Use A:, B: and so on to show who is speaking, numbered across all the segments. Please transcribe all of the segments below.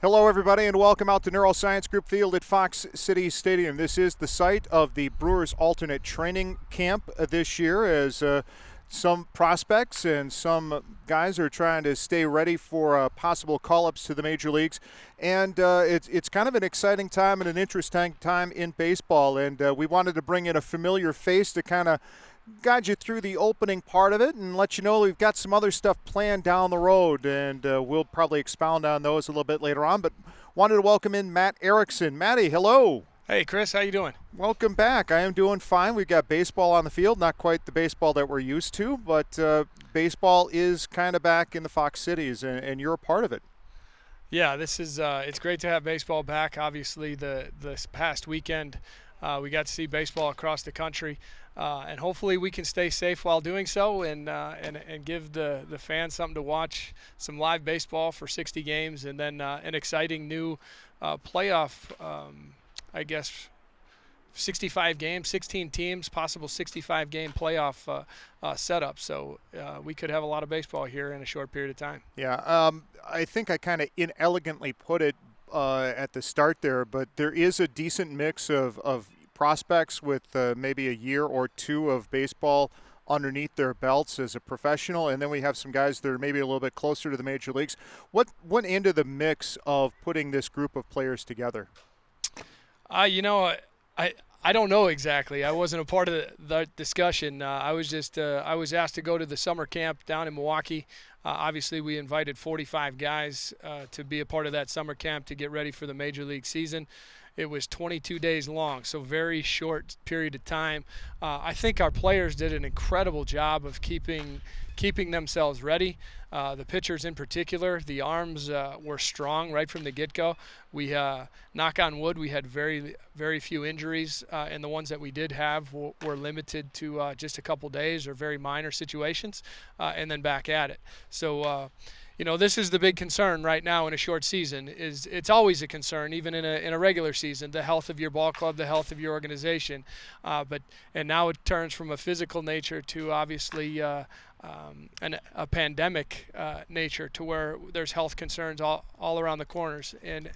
A: Hello, everybody, and welcome out to Neuroscience Group Field at Fox City Stadium. This is the site of the Brewers' alternate training camp this year, as some prospects and some guys are trying to stay ready for possible call-ups to the major leagues. And it's kind of an exciting time and an interesting time in baseball. And we wanted to bring in a familiar face to kind of guide you through the opening part of it and let you know we've got some other stuff planned down the road, and we'll probably expound on those a little bit later on. But wanted to welcome in Matt Erickson. Matty, hello.
B: Hey, Chris, how you doing?
A: Welcome back. I am doing fine. We've got baseball on the field, not quite the baseball that we're used to, but baseball is kind of back in the Fox Cities, and you're a part of it.
B: Yeah, this is it's great to have baseball back. Obviously, this past weekend we got to see baseball across the country, and hopefully we can stay safe while doing so, and give the fans something to watch, some live baseball for 60 games, and then an exciting new playoff, 65 games, 16 teams, possible 65-game playoff setup. So we could have a lot of baseball here in a short period of time.
A: Yeah, I think I kind of inelegantly put it at the start there, but there is a decent mix of prospects with maybe a year or two of baseball underneath their belts as a professional, and then we have some guys that are maybe a little bit closer to the major leagues. What went into the mix of putting this group of players together?
B: I don't know exactly. I wasn't a part of the discussion. I was asked to go to the summer camp down in Milwaukee. Obviously, we invited 45 guys to be a part of that summer camp to get ready for the major league season. It was 22 days long, so very short period of time. I think our players did an incredible job of keeping themselves ready. The pitchers in particular, the arms were strong right from the get-go. We, knock on wood, we had very, very few injuries, and the ones that we did have were limited to just a couple days or very minor situations, and then back at it. So, this is the big concern right now in a short season. It's always a concern, even in a regular season, the health of your ball club, the health of your organization. And now it turns from a physical nature to obviously a pandemic nature, to where there's health concerns all around the corners, and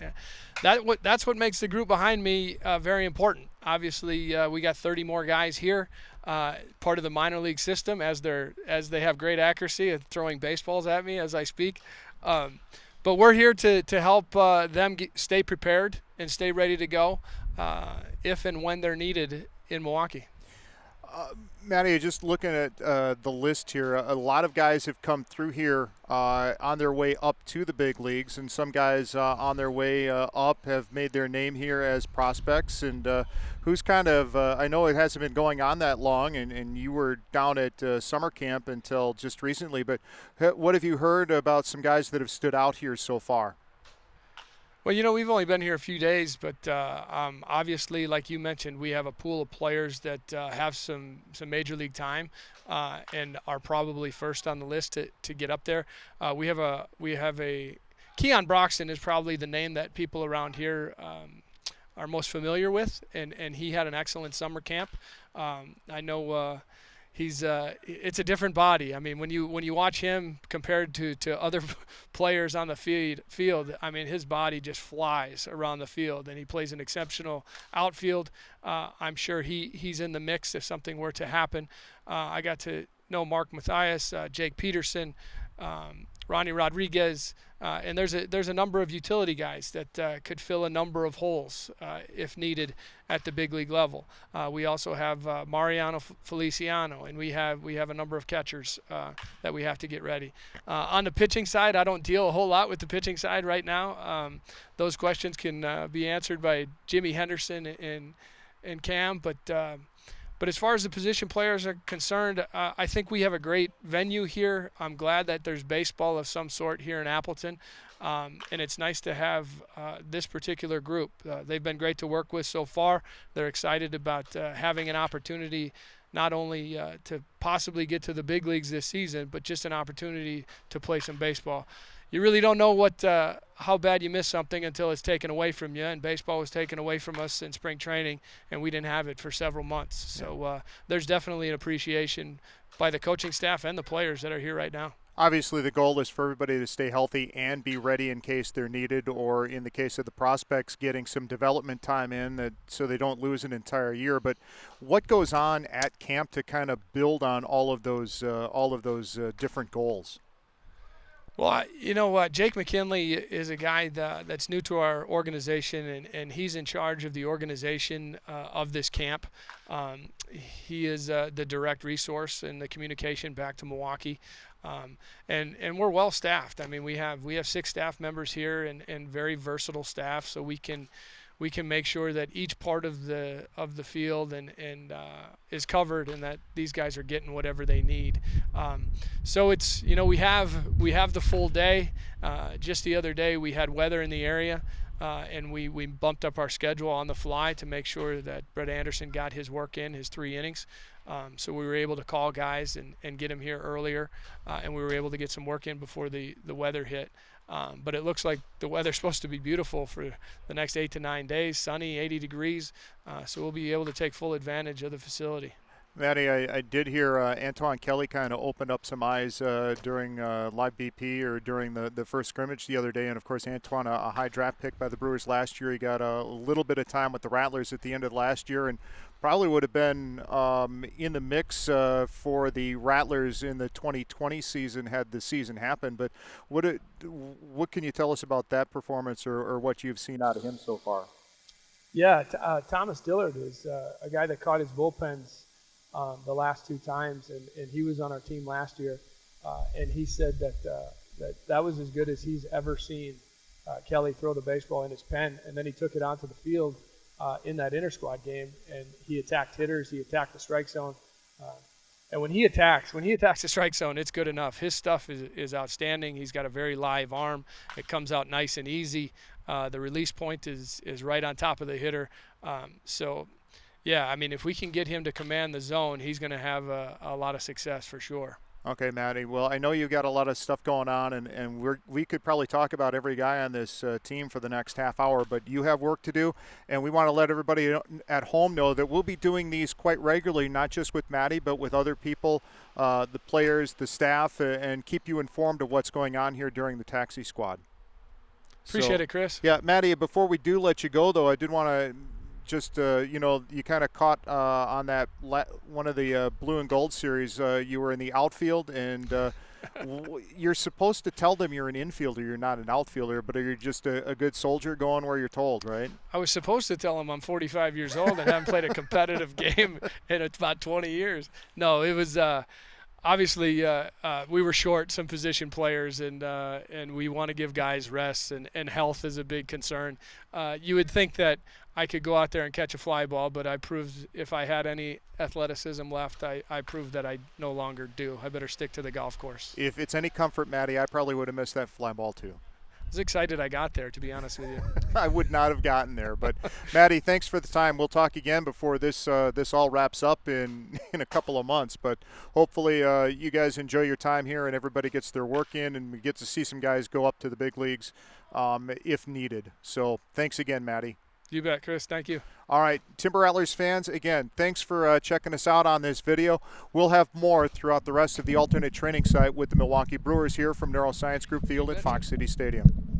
B: that's what makes the group behind me very important. Obviously, we got 30 more guys here, part of the minor league system, as they have great accuracy at throwing baseballs at me as I speak. But we're here to help them stay prepared and stay ready to go if and when they're needed in Milwaukee.
A: Matty, just looking at the list here, a lot of guys have come through here on their way up to the big leagues, and some guys on their way up have made their name here as prospects. And who's kind of, I know it hasn't been going on that long, and you were down at summer camp until just recently, but what have you heard about some guys that have stood out here so far?
B: Well, we've only been here a few days, but obviously, like you mentioned, we have a pool of players that have some major league time and are probably first on the list to get up there. We have a Keon Broxton is probably the name that people around here are most familiar with, and he had an excellent summer camp. I know. It's a different body. I mean, when you watch him compared to other players on the field, I mean, his body just flies around the field, and he plays an exceptional outfield. I'm sure he's in the mix if something were to happen. I got to know Mark Mathias, Jake Peterson, Ronnie Rodriguez, and there's a number of utility guys that could fill a number of holes if needed at the big league level. We also have Mariano Feliciano, and we have a number of catchers that we have to get ready. On the pitching side, I don't deal a whole lot with the pitching side right now. Those questions can be answered by Jimmy Henderson and Cam, but as far as the position players are concerned, I think we have a great venue here. I'm glad that there's baseball of some sort here in Appleton, and it's nice to have this particular group. They've been great to work with so far. They're excited about having an opportunity not only to possibly get to the big leagues this season, but just an opportunity to play some baseball. You really don't know how bad you miss something until it's taken away from you, and baseball was taken away from us in spring training, and we didn't have it for several months. So there's definitely an appreciation by the coaching staff and the players that are here right now.
A: Obviously, the goal is for everybody to stay healthy and be ready in case they're needed, or in the case of the prospects, getting some development time in that so they don't lose an entire year. But what goes on at camp to kind of build on all of those different goals?
B: Well, you know what? Jake McKinley is a guy that's new to our organization, and he's in charge of the organization of this camp. He is the direct resource in the communication back to Milwaukee. And we're well staffed. I mean, we have 6 staff members here and very versatile staff, so we can make sure that each part of the field and is covered, and that these guys are getting whatever they need. So it's, we have the full day. Just the other day we had weather in the area, and we bumped up our schedule on the fly to make sure that Brett Anderson got his work in, his 3 innings. So we were able to call guys and get him here earlier, and we were able to get some work in before the weather hit. But it looks like the weather's supposed to be beautiful for the next 8 to 9 days, sunny, 80 degrees. So we'll be able to take full advantage of the facility.
A: Matty, I did hear Antoine Kelly kind of opened up some eyes during live BP or during the first scrimmage the other day. And, of course, Antoine, a high draft pick by the Brewers last year. He got a little bit of time with the Rattlers at the end of last year and probably would have been in the mix for the Rattlers in the 2020 season had the season happened. But what can you tell us about that performance or what you've seen out of him so far?
B: Yeah, Thomas Dillard is a guy that caught his bullpens the last 2 times, and he was on our team last year, and he said that was as good as he's ever seen Kelly throw the baseball in his pen. And then he took it onto the field in that inter-squad game, and he attacked hitters, he attacked the strike zone, and when he attacks the strike zone, it's good enough. His stuff is outstanding. He's got a very live arm. It comes out nice and easy. The release point is right on top of the hitter. So yeah, I mean, if we can get him to command the zone, he's going to have a lot of success for sure.
A: Okay, Matty. Well, I know you've got a lot of stuff going on, and we could probably talk about every guy on this team for the next half hour, but you have work to do, and we want to let everybody at home know that we'll be doing these quite regularly, not just with Matty, but with other people, the players, the staff, and keep you informed of what's going on here during the taxi squad.
B: Appreciate it, Chris.
A: Yeah, Matty, before we do let you go, though, I did want to just, you kind of caught on that one of the blue and gold series. You were in the outfield, and you're supposed to tell them you're an infielder. You're not an outfielder, but you're just a good soldier going where you're told, right?
B: I was supposed to tell them I'm 45 years old and haven't played a competitive game in about 20 years. No, it was obviously we were short some position players, and we want to give guys rest, and health is a big concern. You would think that I could go out there and catch a fly ball, but I proved if I had any athleticism left, I proved that I no longer do. I better stick to the golf course.
A: If it's any comfort, Matty, I probably would have missed that fly ball too.
B: I was excited I got there, to be honest with you.
A: I would not have gotten there. But, Matty, thanks for the time. We'll talk again before this all wraps up in a couple of months. But hopefully you guys enjoy your time here and everybody gets their work in and we get to see some guys go up to the big leagues if needed. So thanks again, Matty.
B: You bet, Chris. Thank you.
A: All right, Timber Rattlers fans, again, thanks for checking us out on this video. We'll have more throughout the rest of the alternate training site with the Milwaukee Brewers here from Neuroscience Group Field at Fox City Stadium.